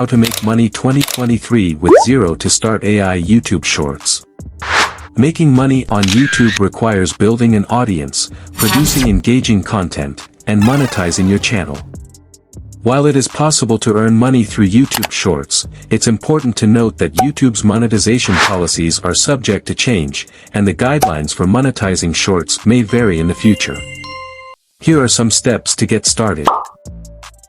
How to Make Money 2023 with Zero to Start AI YouTube Shorts. Making money on YouTube requires building an audience, producing engaging content, and monetizing your channel. While it is possible to earn money through YouTube Shorts, it's important to note that YouTube's monetization policies are subject to change, and the guidelines for monetizing Shorts may vary in the future. Here are some steps to get started.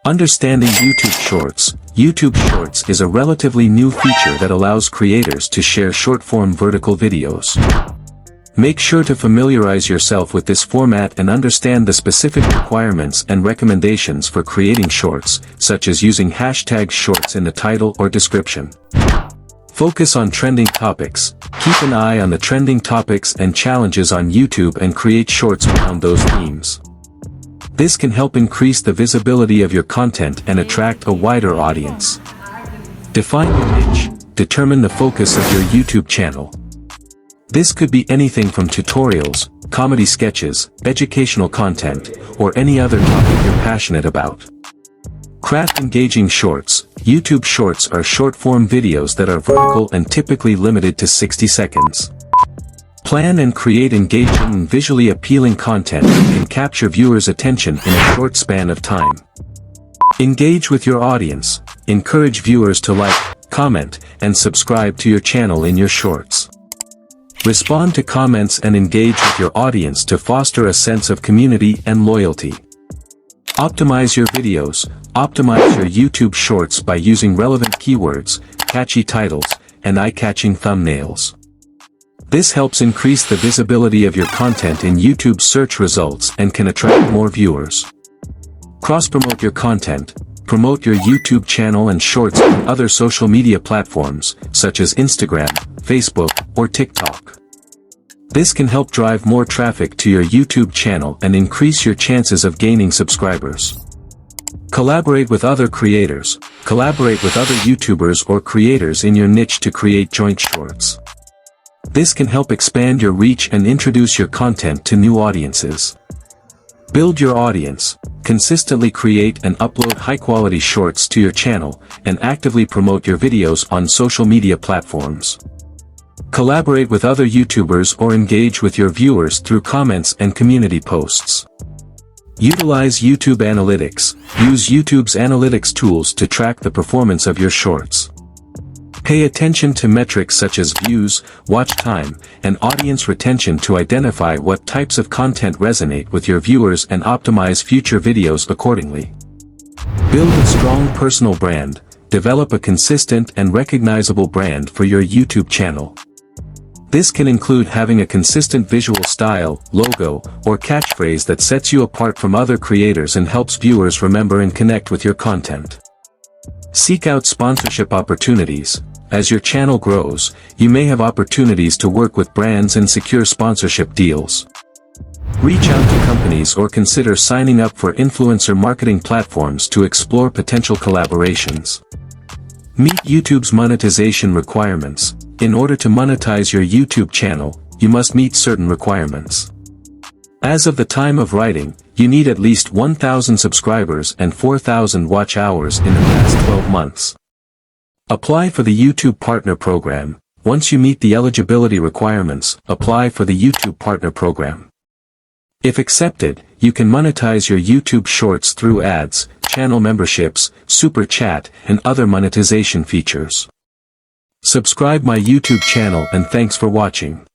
Understanding YouTube Shorts. YouTube Shorts is a relatively new feature that allows creators to share short-form vertical videos. Make sure to familiarize yourself with this format and understand the specific requirements and recommendations for creating shorts, such as using hashtag shorts in the title or description. Focus on trending topics. Keep an eye on the trending topics and challenges on YouTube and create shorts around those themes. This can help increase the visibility of your content and attract a wider audience. Define your niche. Determine the focus of your YouTube channel. This could be anything from tutorials, comedy sketches, educational content, or any other topic you're passionate about. Craft engaging shorts. YouTube Shorts are short-form videos that are vertical and typically limited to 60 seconds. Plan and create engaging and visually appealing content that can capture viewers' attention in a short span of time. Engage with your audience. Encourage viewers to like, comment, and subscribe to your channel in your shorts. Respond to comments and engage with your audience to foster a sense of community and loyalty. Optimize your videos. Optimize your YouTube Shorts by using relevant keywords, catchy titles, and eye-catching thumbnails. This helps increase the visibility of your content in YouTube search results and can attract more viewers. Cross-promote your content. Promote your YouTube channel and shorts on other social media platforms, such as Instagram, Facebook, or TikTok. This can help drive more traffic to your YouTube channel and increase your chances of gaining subscribers. Collaborate with other creators. Collaborate with other YouTubers or creators in your niche to create joint shorts. This can help expand your reach and introduce your content to new audiences. Build your audience. Consistently create and upload high-quality shorts to your channel, and actively promote your videos on social media platforms. Collaborate with other YouTubers or engage with your viewers through comments and community posts. Utilize YouTube Analytics. Use YouTube's analytics tools to track the performance of your shorts. Pay attention to metrics such as views, watch time, and audience retention to identify what types of content resonate with your viewers and optimize future videos accordingly. Build a strong personal brand. Develop a consistent and recognizable brand for your YouTube channel. This can include having a consistent visual style, logo, or catchphrase that sets you apart from other creators and helps viewers remember and connect with your content. Seek out sponsorship opportunities. As your channel grows, you may have opportunities to work with brands and secure sponsorship deals. Reach out to companies or consider signing up for influencer marketing platforms to explore potential collaborations. Meet YouTube's monetization requirements. In order to monetize your YouTube channel, you must meet certain requirements. As of the time of writing, you need at least 1,000 subscribers and 4,000 watch hours in the past 12 months. Apply for the YouTube Partner Program. Once you meet the eligibility requirements, apply for the YouTube Partner Program. If accepted, you can monetize your YouTube Shorts through ads, channel memberships, super chat, and other monetization features. Subscribe my YouTube channel and thanks for watching.